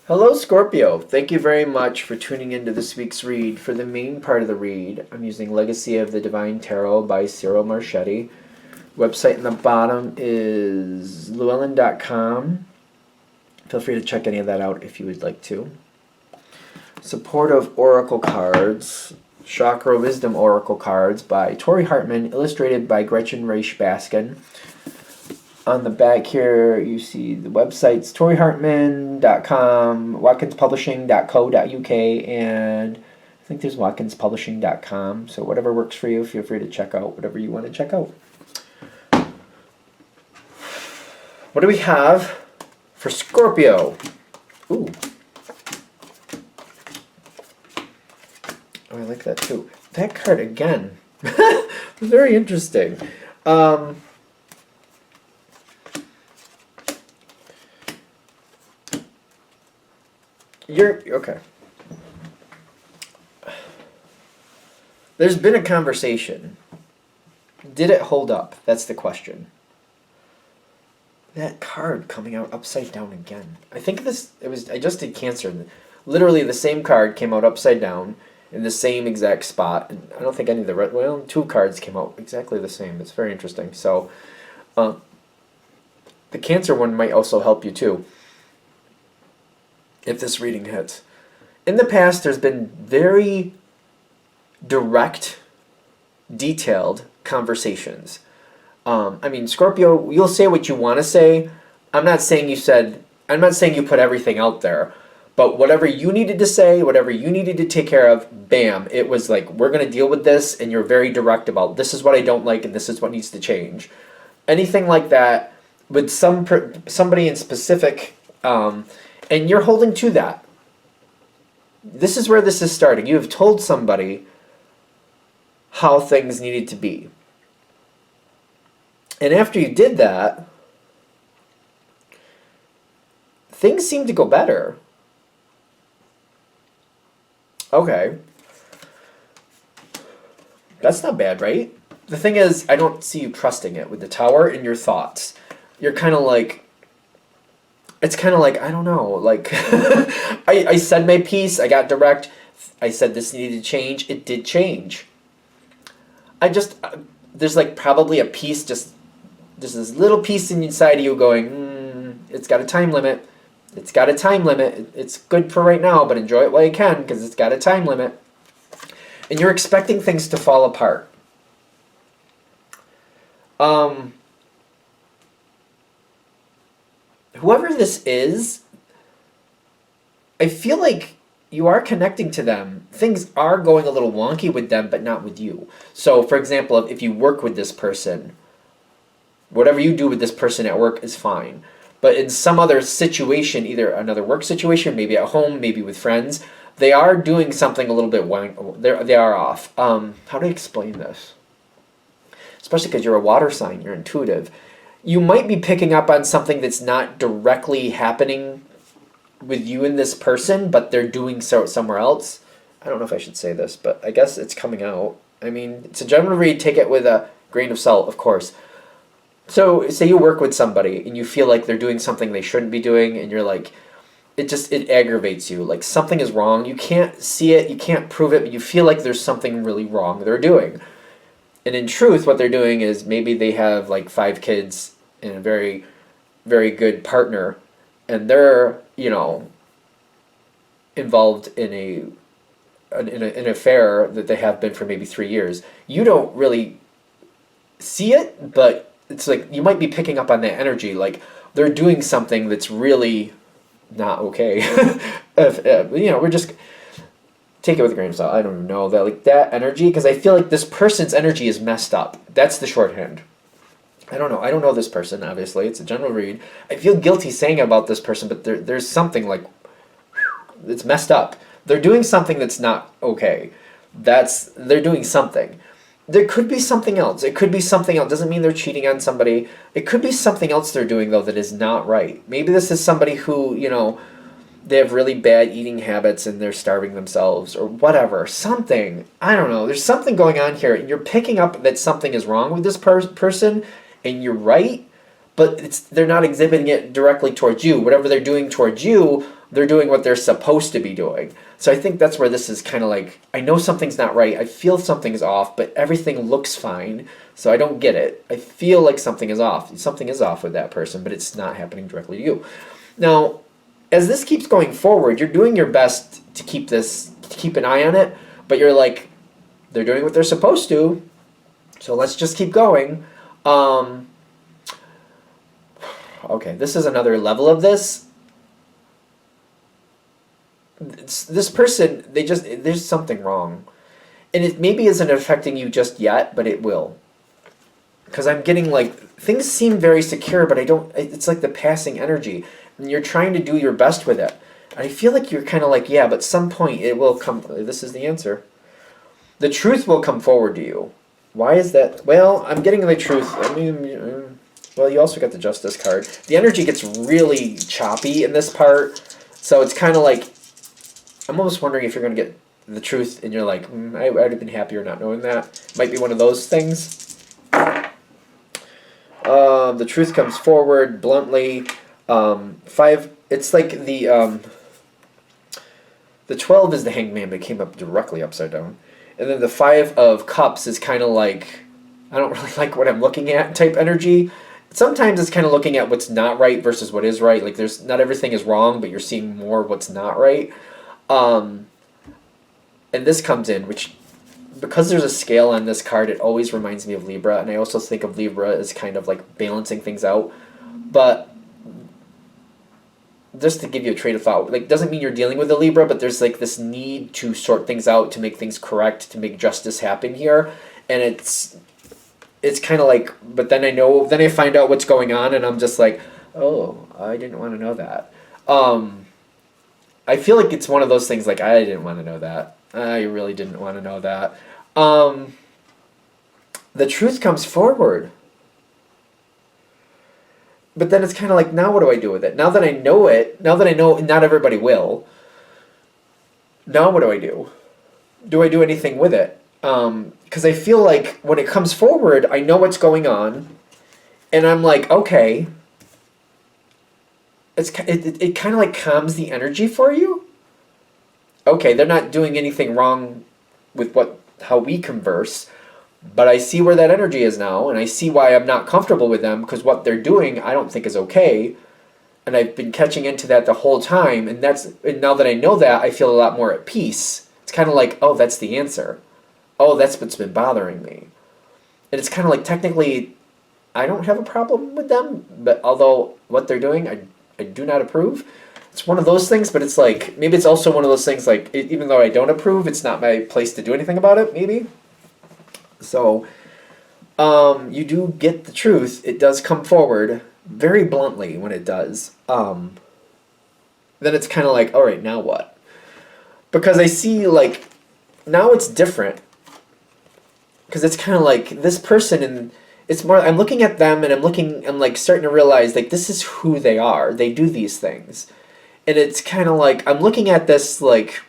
Hello, Scorpio. Thank you very much for tuning into this week's read. For the main part of the read, I'm using Legacy of the Divine Tarot by Cyril Marchetti. Website in the bottom is llewellyn.com. Feel free to check any of that out if you would like to. Supportive Oracle cards, Chakra Wisdom Oracle cards by Tori Hartman, illustrated by Gretchen Reisch Baskin. On the back here, you see the websites torihartman.com, watkinspublishing.co.uk, and I think there's watkinspublishing.com. So whatever works for you, feel free to check out whatever you want to check out. What do we have for Scorpio? Ooh. Oh, I like that too. That card again. Very interesting. You're okay. There's been a conversation. Did it hold up? That's the question. That card coming out upside down again. I think I just did Cancer. Literally the same card came out upside down in the same exact spot. And I don't think any of the two cards came out exactly the same. It's very interesting. So the Cancer one might also help you too, if this reading hits. In the past, there's been very direct, detailed conversations. I mean, Scorpio, you'll say what you want to say. I'm not saying you put everything out there, but whatever you needed to say, whatever you needed to take care of, bam, it was like, we're going to deal with this, and you're very direct about, this is what I don't like, and this is what needs to change. Anything like that, with somebody in specific, and you're holding to that. This is where this is starting. You have told somebody how things needed to be. And after you did that, things seem to go better. Okay. That's not bad, right? The thing is, I don't see you trusting it with the Tower and your thoughts. You're kind of like, it's kind of like, I don't know, like, I said my piece, I got direct, I said this needed to change, it did change. There's like probably a piece, just this little piece inside of you going, it's got a time limit, it's got a time limit, it's good for right now, but enjoy it while you can, because it's got a time limit. And you're expecting things to fall apart. Whoever this is, I feel like you are connecting to them. Things are going a little wonky with them, but not with you. So, for example, if you work with this person, whatever you do with this person at work is fine. But in some other situation, either another work situation, maybe at home, maybe with friends, they are doing something a little bit they are off. How do I explain this? Especially because you're a water sign, you're intuitive. You might be picking up on something that's not directly happening with you and this person, but they're doing so somewhere else. I don't know if I should say this, but I guess it's coming out. I mean, it's a general read. Take it with a grain of salt, of course. So, say you work with somebody and you feel like they're doing something they shouldn't be doing, and you're like, it aggravates you. Like, something is wrong. You can't see it, you can't prove it, but you feel like there's something really wrong they're doing. And in truth, what they're doing is maybe they have like 5 kids and a very, very good partner, and they're, involved in an affair that they have been for maybe 3 years. You don't really see it, but it's like you might be picking up on that energy. Like, they're doing something that's really not okay. We're just... Take it with a grain of salt. I don't even know that, like, that energy, because I feel like this person's energy is messed up. That's the shorthand. I don't know. I don't know this person, obviously. It's a general read. I feel guilty saying about this person, but there's something like, it's messed up. They're doing something that's not okay. They're doing something. There could be something else. It could be something else. Doesn't mean they're cheating on somebody. It could be something else they're doing, though, that is not right. Maybe this is somebody who, they have really bad eating habits and they're starving themselves or whatever. Something. I don't know. There's something going on here. You're picking up that something is wrong with this person, and you're right, but they're not exhibiting it directly towards you. Whatever they're doing towards you, they're doing what they're supposed to be doing. So I think that's where this is kind of like, I know something's not right. I feel something's off, but everything looks fine. So I don't get it. I feel like something is off. Something is off with that person, but it's not happening directly to you. Now, as this keeps going forward, you're doing your best to keep an eye on it, but you're like, they're doing what they're supposed to, so let's just keep going. Okay, this is another level of this. This person, there's something wrong. And it maybe isn't affecting you just yet, but it will. Because I'm getting like, things seem very secure, but it's like the passing energy. And you're trying to do your best with it. I feel like you're kind of like, yeah, but some point it will come. This is the answer. The truth will come forward to you. Why is that? Well, I'm getting the truth. I mean, well, you also got the Justice card. The energy gets really choppy in this part. So it's kind of like, I'm almost wondering if you're going to get the truth and you're like, I would have been happier not knowing that. Might be one of those things. The truth comes forward bluntly. 5, it's like the 12 is the Hangman, but it came up directly upside down. And then the 5 of Cups is kind of like, I don't really like what I'm looking at type energy. Sometimes it's kind of looking at what's not right versus what is right. Like not everything is wrong, but you're seeing more what's not right. And this comes in, which, because there's a scale on this card, it always reminds me of Libra, and I also think of Libra as kind of like balancing things out. But just to give you a train of thought, like, doesn't mean you're dealing with a Libra, but there's like this need to sort things out, to make things correct, to make justice happen here. And it's kind of like, but then I find out what's going on, and I'm just like, oh, I didn't want to know that. I feel like it's one of those things like, I didn't want to know that. I really didn't want to know that. The truth comes forward. But then it's kind of like, now what do I do with it? Now that I know it, now that I know not everybody will, now what do I do? Do I do anything with it? Because I feel like when it comes forward, I know what's going on, and I'm like, okay. It kind of like calms the energy for you. Okay, they're not doing anything wrong with how we converse, but I see where that energy is now, and I see why I'm not comfortable with them, because what they're doing I don't think is okay, and I've been catching into that the whole time, and now that I know that, I feel a lot more at peace. It's kind of like, oh, that's the answer. Oh, that's what's been bothering me. And it's kind of like, technically, I don't have a problem with them, but although what they're doing, I do not approve. It's one of those things, but it's like, maybe it's also one of those things like, even though I don't approve, it's not my place to do anything about it, maybe. So, you do get the truth. It does come forward very bluntly when it does. Then it's kind of like, all right, now what? Because I see, like, now it's different. Because it's kind of like, this person, and it's more, I'm looking at them, and I'm like starting to realize, like, this is who they are. They do these things. And it's kind of like, I'm looking at this, like,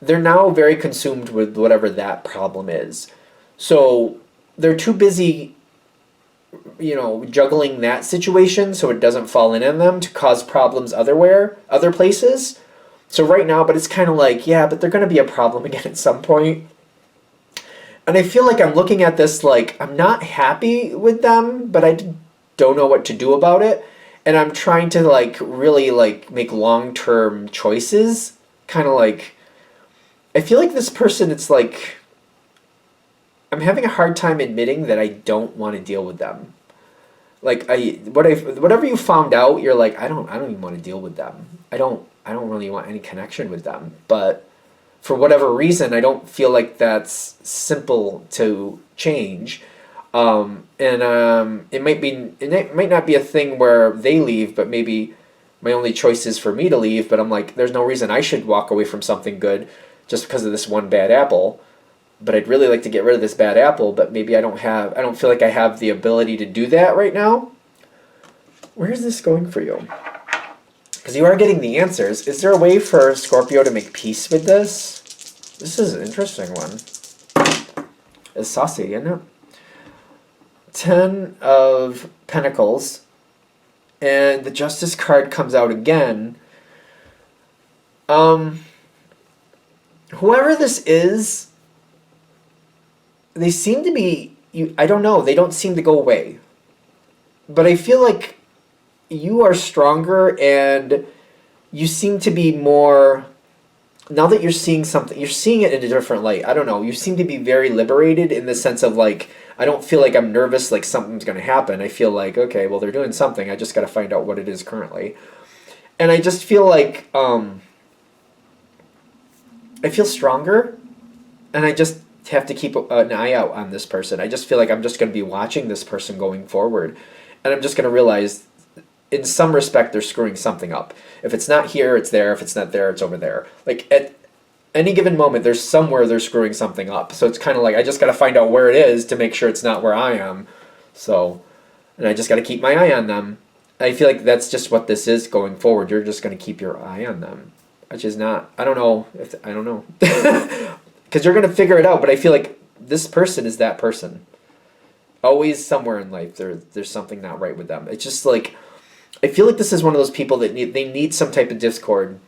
they're now very consumed with whatever that problem is. So they're too busy, juggling that situation so it doesn't fall in on them to cause problems other places. So right now, but it's kind of like, yeah, but they're going to be a problem again at some point. And I feel like I'm looking at this like, I'm not happy with them, but I don't know what to do about it. And I'm trying to like really like make long-term choices. Kind of like, I feel like this person, it's like, I'm having a hard time admitting that I don't want to deal with them. Like, whatever you found out, you're like, I don't even want to deal with them. I don't really want any connection with them. But for whatever reason, I don't feel like that's simple to change. It might not be a thing where they leave, but maybe my only choice is for me to leave. But I'm like, there's no reason I should walk away from something good just because of this one bad apple. But I'd really like to get rid of this bad apple, but maybe I don't feel like I have the ability to do that right now. Where is this going for you? Because you are getting the answers. Is there a way for Scorpio to make peace with this? This is an interesting one. It's saucy, isn't it? 10 of Pentacles. And the Justice card comes out again. Um, Whoever this is, they seem to be. I don't know. They don't seem to go away. But I feel like you are stronger, and you seem to be more. Now that you're seeing something, you're seeing it in a different light. I don't know. You seem to be very liberated in the sense of like, I don't feel like I'm nervous like something's going to happen. I feel like, okay, well, they're doing something. I just got to find out what it is currently. And I just feel like, I feel stronger, and I just have to keep an eye out on this person. I just feel like I'm just going to be watching this person going forward, and I'm just going to realize, in some respect, they're screwing something up. If it's not here, it's there. If it's not there, it's over there. Like at any given moment, there's somewhere they're screwing something up. So it's kind of like I just got to find out where it is to make sure it's not where I am. So, and I just got to keep my eye on them. I feel like that's just what this is going forward. You're just going to keep your eye on them, which is not. I don't know. I don't know, because you're going to figure it out. But I feel like this person is that person. Always somewhere in life, there's something not right with them. It's just like. I feel like this is one of those people that need some type of discord.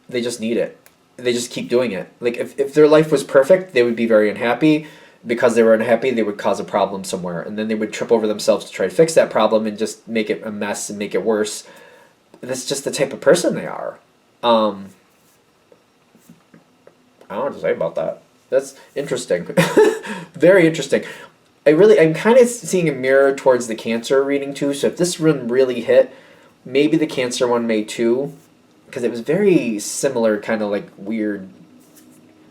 They just need it. They just keep doing it. Like if their life was perfect, they would be very unhappy. Because they were unhappy, they would cause a problem somewhere, and then they would trip over themselves to try to fix that problem and just make it a mess and make it worse. That's just the type of person they are. I don't know what to say about that. That's interesting. Very interesting. I'm kind of seeing a mirror towards the Cancer reading too. So if this one really hit, maybe the Cancer one may too, because it was very similar, kind of like weird.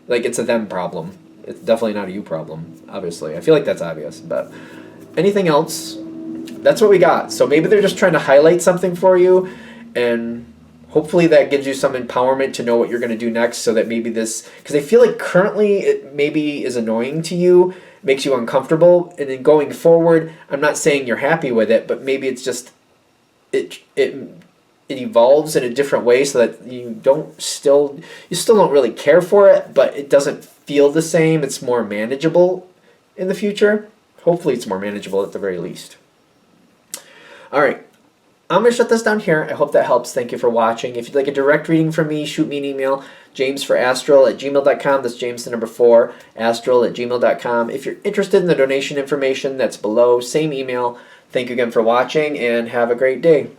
Like it's a them problem. It's definitely not a you problem. Obviously, I feel like that's obvious. But anything else? That's what we got. So maybe they're just trying to highlight something for you, and hopefully that gives you some empowerment to know what you're going to do next. So that maybe this, because I feel like currently it maybe is annoying to you. Makes you uncomfortable, and then going forward, I'm not saying you're happy with it, but maybe it's just it evolves in a different way, so that you still don't really care for it, but it doesn't feel the same. It's more manageable in the future. Hopefully, it's more manageable at the very least. All right. I'm going to shut this down here. I hope that helps. Thank you for watching. If you'd like a direct reading from me, shoot me an email, jamesforastral@gmail.com. That's James the number 4, astral@gmail.com. If you're interested in the donation information, that's below. Same email. Thank you again for watching, and have a great day.